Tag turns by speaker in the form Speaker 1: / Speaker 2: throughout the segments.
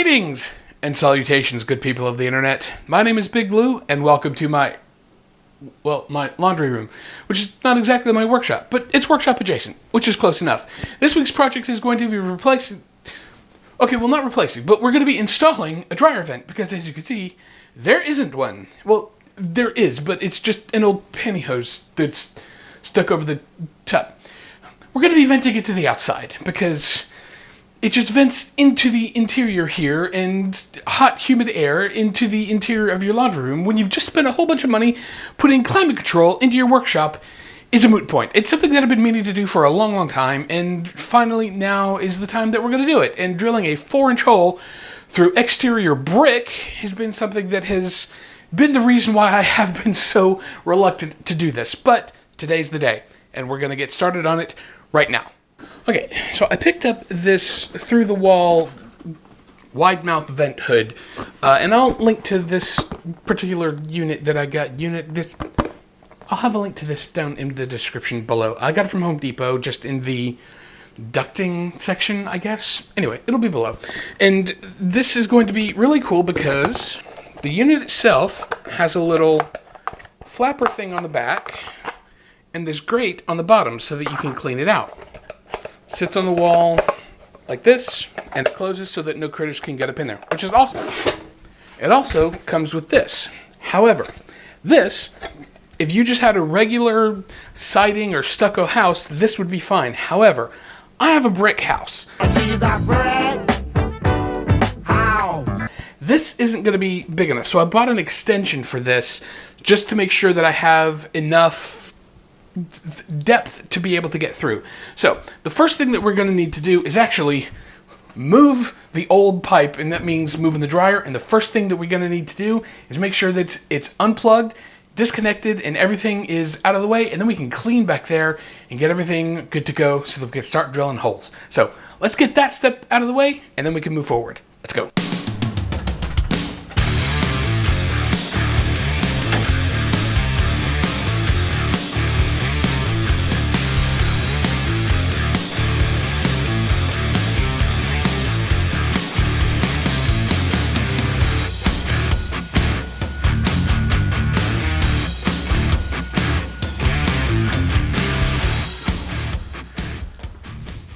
Speaker 1: Greetings and salutations, good people of the internet. My name is Big Lou, and welcome to my laundry room, which is not exactly my workshop, but it's workshop adjacent, which is close enough. This week's project is going to be not replacing, but we're going to be installing a dryer vent, because as you can see, there isn't one. Well, there is, but it's just an old pantyhose that's stuck over the tub. We're going to be venting it to the outside, because it just vents into the interior here and hot, humid air into the interior of your laundry room when you've just spent a whole bunch of money putting climate control into your workshop is a moot point. It's something that I've been meaning to do for a long, long time, and finally now is the time that we're going to do it. And drilling a 4-inch hole through exterior brick has been something that has been the reason why I have been so reluctant to do this. But today's the day, and we're going to get started on it right now. Okay, so I picked up this through-the-wall wide-mouth vent hood, and I'll link to this particular unit that I got. I'll have a link to this down in the description below. I got it from Home Depot, just in the ducting section, I guess. Anyway, it'll be below. And this is going to be really cool because the unit itself has a little flapper thing on the back and this grate on the bottom so that you can clean it out. Sits on the wall like this, and it closes so that no critters can get up in there, which is awesome. It also comes with this. However, this, if you just had a regular siding or stucco house, this would be fine. However, I have a brick house. This isn't going to be big enough, so I bought an extension for this just to make sure that I have enough depth to be able to get through. So the first thing that we're going to need to do is actually move the old pipe, and that means moving the dryer. And the first thing that we're going to need to do is make sure that it's unplugged, disconnected, and everything is out of the way, and then we can clean back there and get everything good to go so that we can start drilling holes. So let's get that step out of the way, and then we can move forward. Let's go.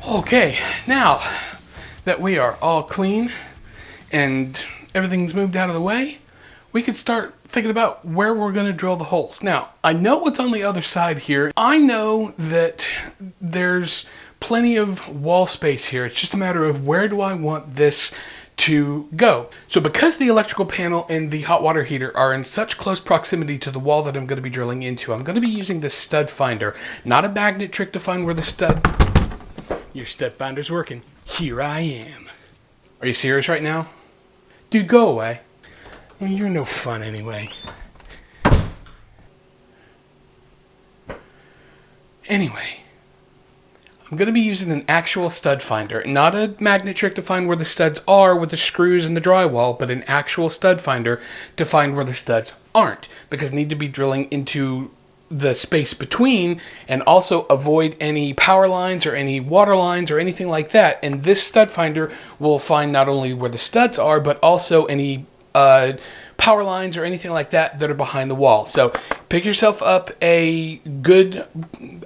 Speaker 1: Okay, now that we are all clean and everything's moved out of the way, we can start thinking about where we're going to drill the holes. Now, I know what's on the other side here. I know that there's plenty of wall space here. It's just a matter of where do I want this to go. So because the electrical panel and the hot water heater are in such close proximity to the wall that I'm going to be drilling into, I'm going to be using this stud finder, not a magnet trick to find where the stud... Your stud finder's working. Here I am. Are you serious right now? Dude, go away. Well, you're no fun anyway. Anyway, I'm going to be using an actual stud finder, not a magnet trick to find where the studs are with the screws and the drywall, but an actual stud finder to find where the studs aren't, because I need to be drilling into the space between and also avoid any power lines or any water lines or anything like that. And this stud finder will find not only where the studs are, but also any power lines or anything like that that are behind the wall. So pick yourself up a good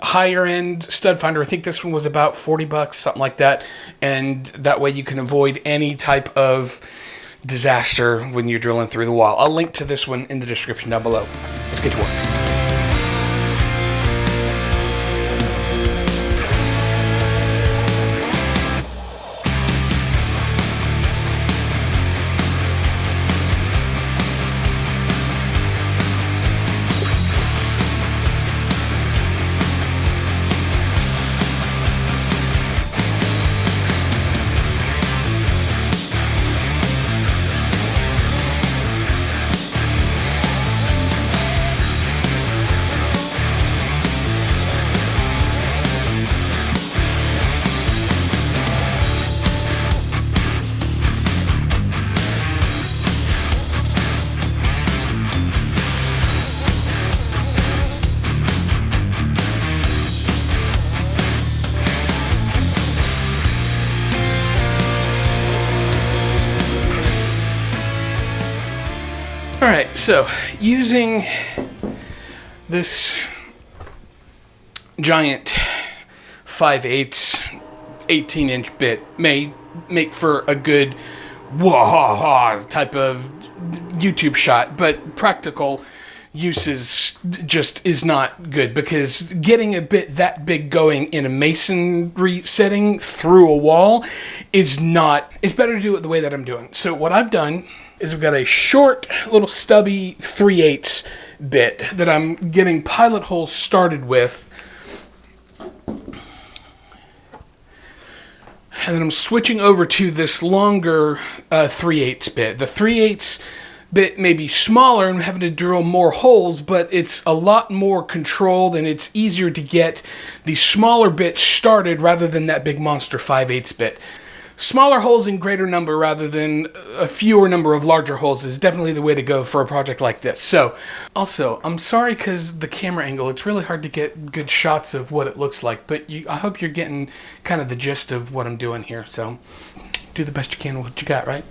Speaker 1: higher end stud finder. I think this one was about $40, something like that. And that way you can avoid any type of disaster when you're drilling through the wall. I'll link to this one in the description down below. Let's get to work. Alright, so using this giant 5/8 18-inch bit may make for a good wah-ha-ha type of YouTube shot, but practical uses just is not good, because getting a bit that big going in a masonry setting through a wall is not, it's better to do it the way that I'm doing. So what I've done is I've got a short little stubby 3/8 bit that I'm getting pilot holes started with, and then I'm switching over to this longer 3/8 bit. The 3/8 bit may be smaller and having to drill more holes, but it's a lot more controlled and it's easier to get the smaller bits started rather than that big monster 5/8 bit. Smaller holes in greater number rather than a fewer number of larger holes is definitely the way to go for a project like this. So, also, I'm sorry because the camera angle, it's really hard to get good shots of what it looks like, but I hope you're getting kind of the gist of what I'm doing here. So, do the best you can with what you got, right?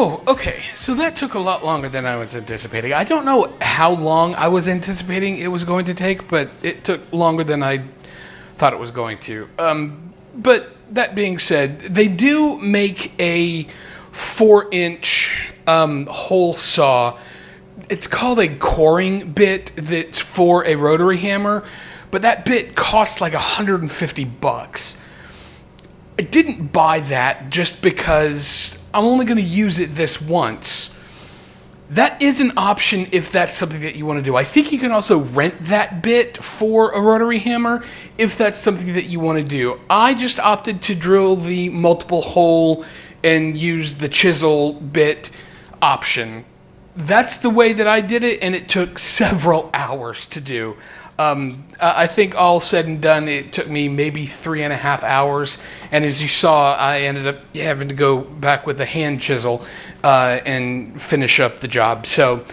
Speaker 1: Oh, okay. So that took a lot longer than I was anticipating. I don't know how long I was anticipating it was going to take, but it took longer than I thought it was going to. But that being said, they do make a 4-inch hole saw. It's called a coring bit that's for a rotary hammer, but that bit costs like $150. I didn't buy that just because I'm only going to use it this once. That is an option if that's something that you want to do. I think you can also rent that bit for a rotary hammer if that's something that you want to do. I just opted to drill the multiple hole and use the chisel bit option. That's the way that I did it, and it took several hours to do. I think all said and done, it took me maybe 3.5 hours. And as you saw, I ended up having to go back with a hand chisel and finish up the job. So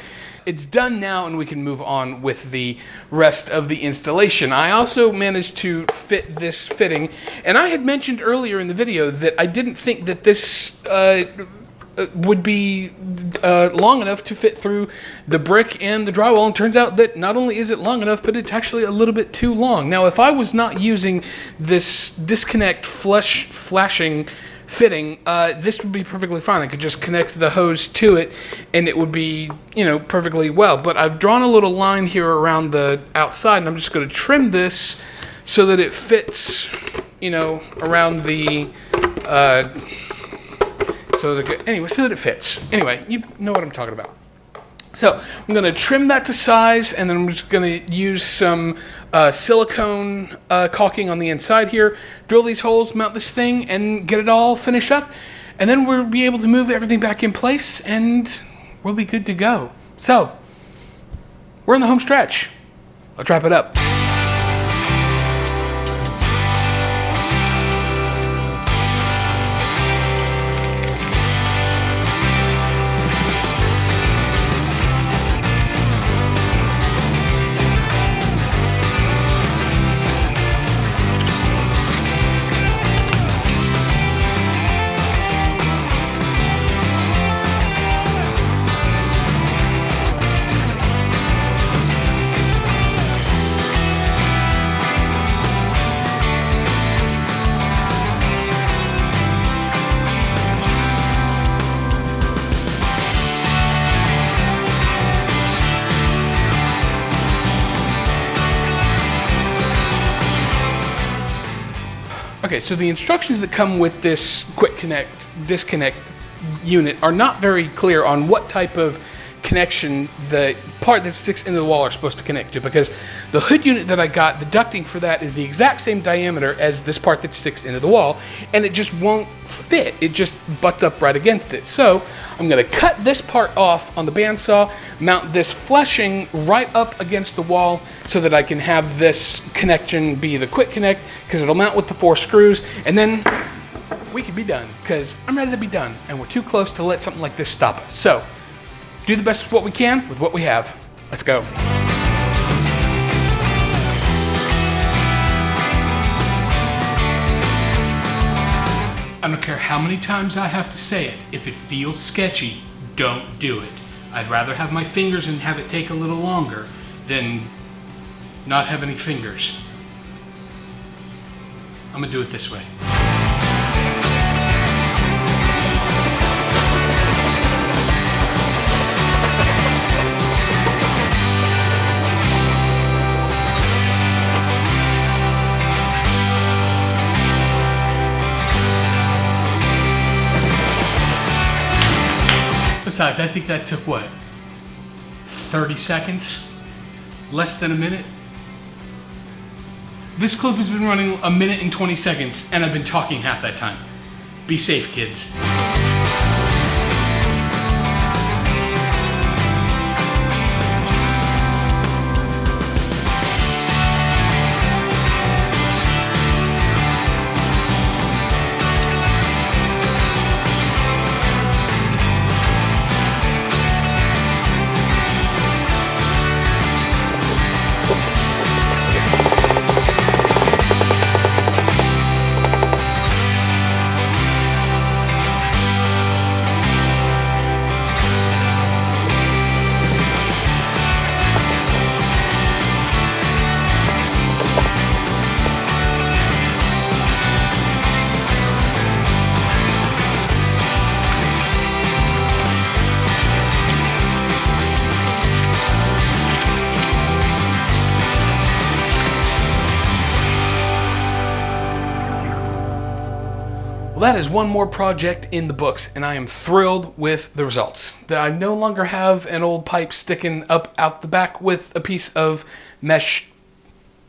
Speaker 1: it's done now, and we can move on with the rest of the installation. I also managed to fit this fitting, and I had mentioned earlier in the video that I didn't think that this would be long enough to fit through the brick and the drywall, and turns out that not only is it long enough, but it's actually a little bit too long. Now, if I was not using this disconnect flashing fitting, this would be perfectly fine. I could just connect the hose to it and it would be, perfectly well. But I've drawn a little line here around the outside, and I'm just going to trim this so that it fits, around the so that it fits. Anyway, you know what I'm talking about. So I'm going to trim that to size, and then I'm just going to use some silicone caulking on the inside here, drill these holes, mount this thing, and get it all finished up. And then we'll be able to move everything back in place, and we'll be good to go. So, we're in the home stretch. Let's wrap it up. Okay, so the instructions that come with this quick connect disconnect unit are not very clear on what type of connection the part that sticks into the wall are supposed to connect to, because the hood unit that I got, the ducting for that is the exact same diameter as this part that sticks into the wall, and it just won't fit. It just butts up right against it. So I'm going to cut this part off on the bandsaw, mount this fleshing right up against the wall so that I can have this connection be the quick connect, because it'll mount with the 4 screws, and then we can be done, because I'm ready to be done, and we're too close to let something like this stop us. So do the best with what we can with what we have. Let's go. I don't care how many times I have to say it. If it feels sketchy, don't do it. I'd rather have my fingers and have it take a little longer than not have any fingers. I'm gonna do it this way. Besides, I think that took, what, 30 seconds? Less than a minute? This clip has been running 1 minute and 20 seconds, and I've been talking half that time. Be safe, kids. Well, that is one more project in the books, and I am thrilled with the results. I no longer have an old pipe sticking up out the back with a piece of mesh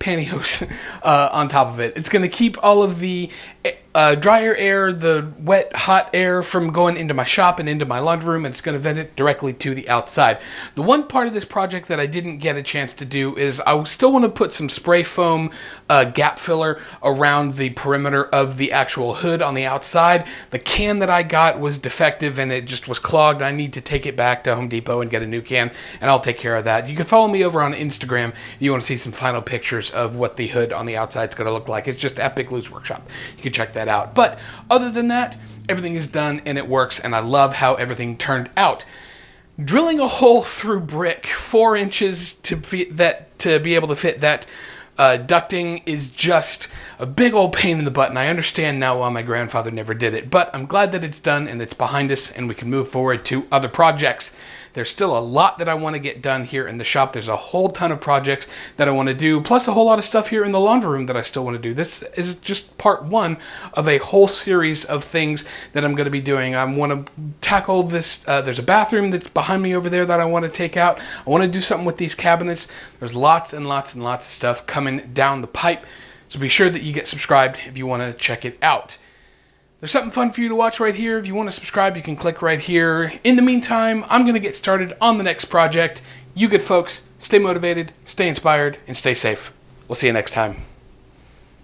Speaker 1: pantyhose on top of it. It's going to keep all of the drier air, the wet, hot air from going into my shop and into my laundry room, and it's going to vent it directly to the outside. The one part of this project that I didn't get a chance to do is I still want to put some spray foam gap filler around the perimeter of the actual hood on the outside. The can that I got was defective and it just was clogged. I need to take it back to Home Depot and get a new can, and I'll take care of that. You can follow me over on Instagram if you want to see some final pictures of what the hood on the outside is going to look like. It's just at Big Lou's Workshop. You can check that out. But other than that, everything is done and it works, and I love how everything turned out. Drilling a hole through brick 4 inches to be able to fit that ducting is just a big old pain in the butt, and I understand now why my grandfather never did it, but I'm glad that it's done and it's behind us and we can move forward to other projects. There's still a lot that I want to get done here in the shop. There's a whole ton of projects that I want to do, plus a whole lot of stuff here in the laundry room that I still want to do. This is just part 1 of a whole series of things that I'm going to be doing. I want to tackle this. There's a bathroom that's behind me over there that I want to take out. I want to do something with these cabinets. There's lots and lots and lots of stuff coming down the pipe. So be sure that you get subscribed if you want to check it out. There's something fun for you to watch right here. If you want to subscribe, you can click right here. In the meantime, I'm going to get started on the next project. You good folks, stay motivated, stay inspired, and stay safe. We'll see you next time.